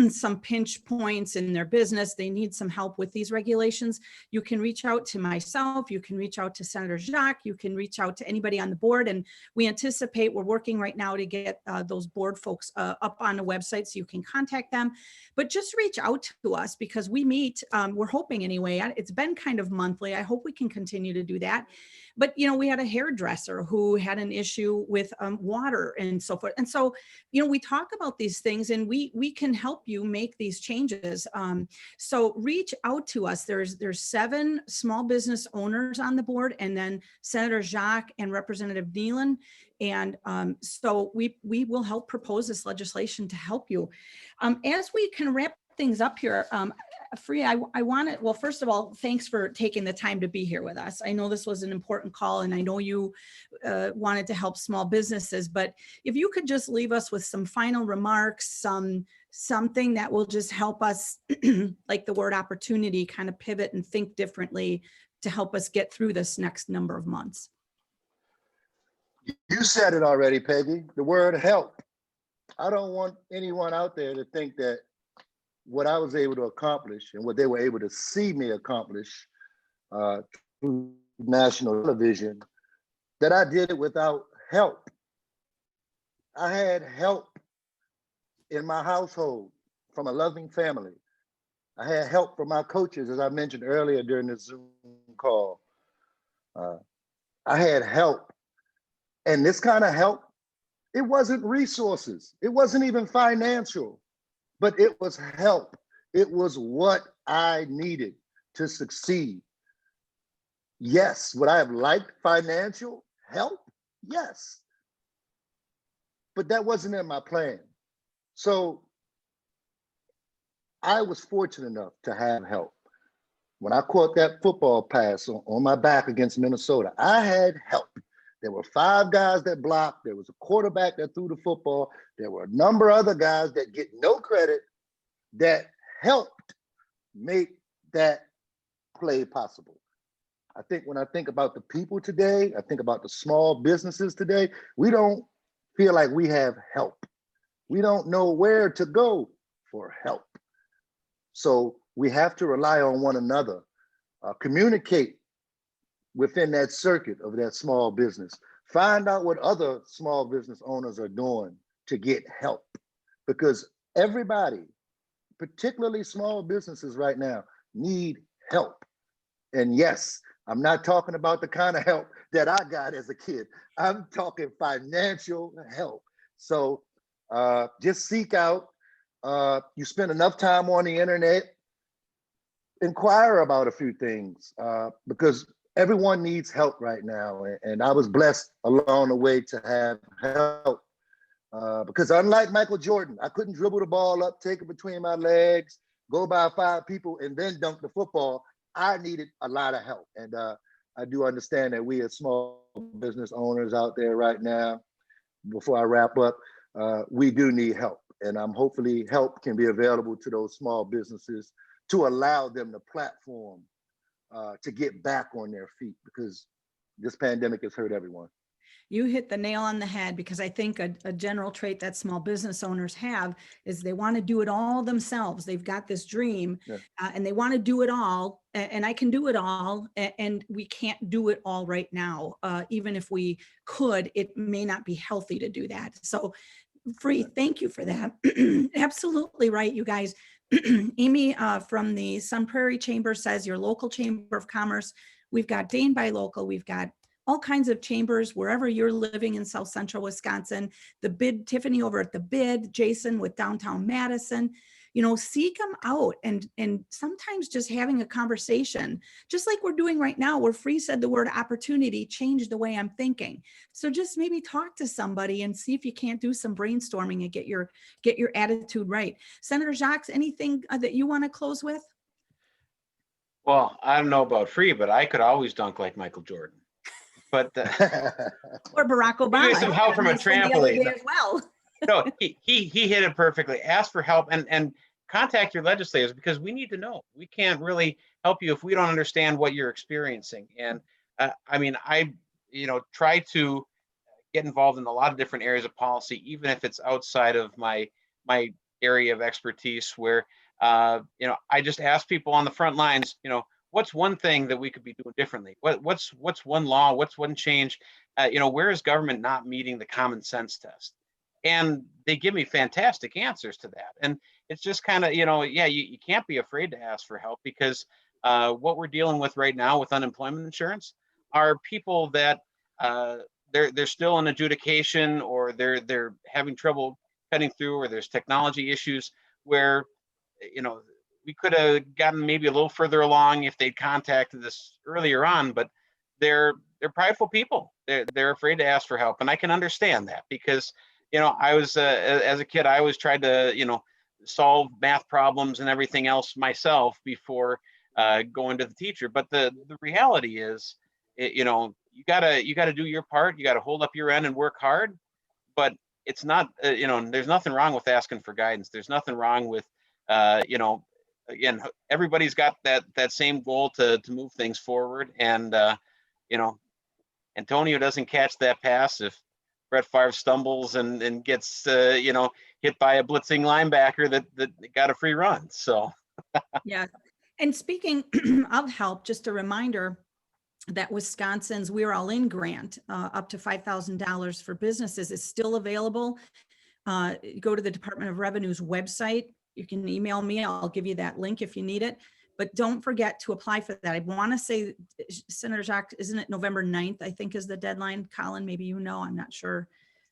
some pinch points in their business, they need some help with these regulations, you can reach out to myself, you can reach out to Senator Jacque, you can reach out to anybody on the board. And we anticipate, we're working right now to get those board folks up on the website so you can contact them. But just reach out to us, because we meet, we're hoping anyway, it's been kind of monthly. I hope we can continue to do that. But, we had a hairdresser who had an issue with water and so forth. And so, we talk about these things, and we can help you make these changes. So reach out to us. There's 7 small business owners on the board, and then Senator Jacque and Representative Nealon. And so we will help propose this legislation to help you. As we can wrap things up here, Free, I want to, well, first of all, thanks for taking the time to be here with us. I know this was an important call, and I know you wanted to help small businesses, but if you could just leave us with some final remarks, something that will just help us, like the word opportunity, kind of pivot and think differently to help us get through this next number of months. You said it already, Peggy, the word help. I don't want anyone out there to think that what I was able to accomplish and what they were able to see me accomplish through national television, that I did it without help. I had help in my household from a loving family. I had help from my coaches, as I mentioned earlier during the Zoom call. I had help. And this kind of help, it wasn't resources. It wasn't even financial. But it was help. It was what I needed to succeed. Yes, would I have liked financial help? Yes. But that wasn't in my plan. So I was fortunate enough to have help. When I caught that football pass on my back against Minnesota, I had help. There were 5 guys that blocked. There was a quarterback that threw the football. There were a number of other guys that get no credit that helped make that play possible. I think when I think about the people today, I think about the small businesses today, we don't feel like we have help. We don't know where to go for help. So we have to rely on one another, communicate within that circuit of that small business. Find out what other small business owners are doing to get help, because everybody, particularly small businesses right now, need help. And yes, I'm not talking about the kind of help that I got as a kid. I'm talking financial help. So just seek out, you spend enough time on the internet, inquire about a few things, because everyone needs help right now. And I was blessed along the way to have help. Because unlike Michael Jordan, I couldn't dribble the ball up, take it between my legs, go by 5 people, and then dunk the football. I needed a lot of help. And I do understand that we as small business owners out there right now, before I wrap up, we do need help. And hopefully help can be available to those small businesses to allow them the platform to get back on their feet, because this pandemic has hurt everyone. You hit the nail on the head, because I think a general trait that small business owners have is they want to do it all themselves. They've got this dream, Yeah. And they want to do it all, and I can do it all, and we can't do it all right now. Even if we could, it may not be healthy to do that. So Free, thank you for that. Absolutely right, you guys. Amy from the Sun Prairie Chamber says your local Chamber of Commerce. We've got Dane by Local. We've got all kinds of chambers wherever you're living in South Central Wisconsin. The Bid, Tiffany over at the Bid, Jason with Downtown Madison. You know, seek them out, and sometimes just having a conversation, just like we're doing right now, where Free said the word opportunity changed the way I'm thinking. So just maybe talk to somebody and see if you can't do some brainstorming and get your attitude right. Senator Jacques, anything that you want to close with? Well, I don't know about Free, but I could always dunk like Michael Jordan. But Or Barack Obama. Give me some help from a trampoline. As well. No, he hit it perfectly. Ask for help and contact your legislators, because we need to know. We can't really help you if we don't understand what you're experiencing. And I mean, I try to get involved in a lot of different areas of policy, even if it's outside of my area of expertise, where I just ask people on the front lines, what's one thing that we could be doing differently? What's one law? What's one change? Where is government not meeting the common sense test? And they give me fantastic answers to that. And it's just kind of, you can't be afraid to ask for help, because what we're dealing with right now with unemployment insurance are people that they're still in adjudication, or they're having trouble cutting through, or there's technology issues where, we could have gotten maybe a little further along if they'd contacted us earlier on, but they're prideful people. They're afraid to ask for help. And I can understand that, because I was as a kid, I always tried to solve math problems and everything else myself before going to the teacher. But the reality is, you gotta do your part. You gotta hold up your end and work hard. But it's not there's nothing wrong with asking for guidance. There's nothing wrong with again, everybody's got that same goal to move things forward. And Antonio doesn't catch that pass if Brett Favre stumbles and gets hit by a blitzing linebacker that got a free run. So yeah. And speaking of help, just a reminder that Wisconsin's We're All In grant, up to $5,000 for businesses, is still available. Go to the Department of Revenue's website. You can email me. I'll give you that link if you need it. But don't forget to apply for that. I want to say, Senator Jacque, isn't it November 9th, I think, is the deadline? Colin, maybe I'm not sure.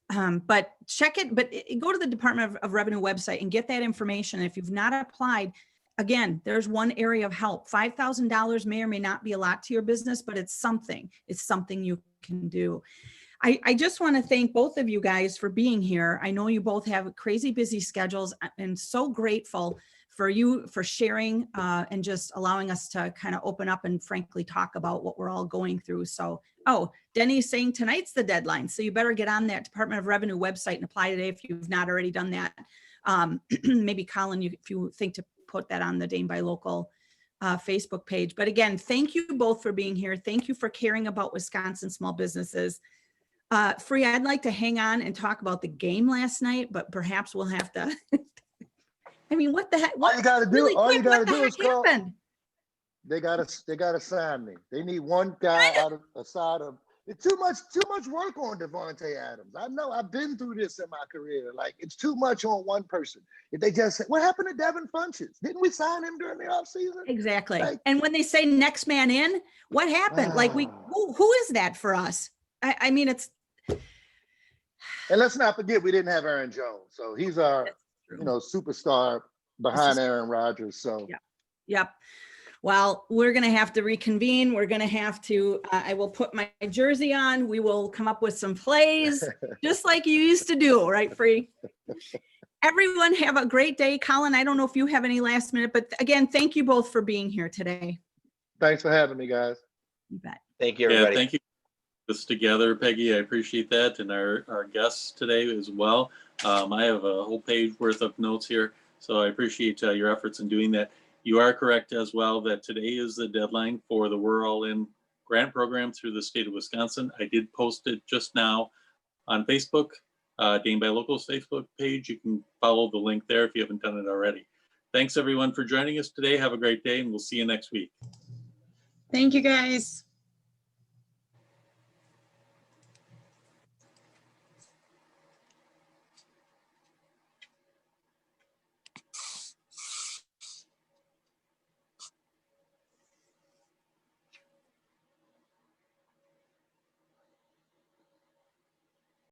But check it. But go to the Department of Revenue website and get that information. If you've not applied, again, there's one area of help. $5,000 may or may not be a lot to your business, but it's something. It's something you can do. I just want to thank both of you guys for being here. I know you both have crazy busy schedules. I'm so grateful for you for sharing and just allowing us to kind of open up and frankly talk about what we're all going through. So, Denny's saying tonight's the deadline. So you better get on that Department of Revenue website and apply today if you've not already done that. Maybe Colin, if you think to put that on the Dane by Local Facebook page. But again, thank you both for being here. Thank you for caring about Wisconsin small businesses. Free, I'd like to hang on and talk about the game last night, but perhaps we'll have to. I mean, what the heck? All you gotta do is call. Happened? They gotta sign me. They need one guy aside of. It's too much work on Devontae Adams. I know, I've been through this in my career. Like, it's too much on one person. If they just say, what happened to Devin Funches? Didn't we sign him during the offseason? Exactly. Like, and when they say next man in, what happened? Like, who is that for us? I mean, it's. And let's not forget, we didn't have Aaron Jones. So he's our, superstar behind Aaron Rodgers. So. Yeah. Yep. Well, we're going to have to reconvene. We're going to have to, I will put my jersey on. We will come up with some plays, just like you used to do, right, Free? Everyone have a great day. Colin, I don't know if you have any last minute, but again, thank you both for being here today. Thanks for having me, guys. You bet. Thank you, Yeah, everybody. thank you for this together, Peggy. I appreciate that, and our guests today as well. I have a whole page worth of notes here, so I appreciate your efforts in doing that. You are correct as well that today is the deadline for the We're All In grant program through the state of Wisconsin. I did post it just now on Facebook, Dane by Local's Facebook page. You can follow the link there if you haven't done it already. Thanks everyone for joining us today. Have a great day, and we'll see you next week. Thank you, guys.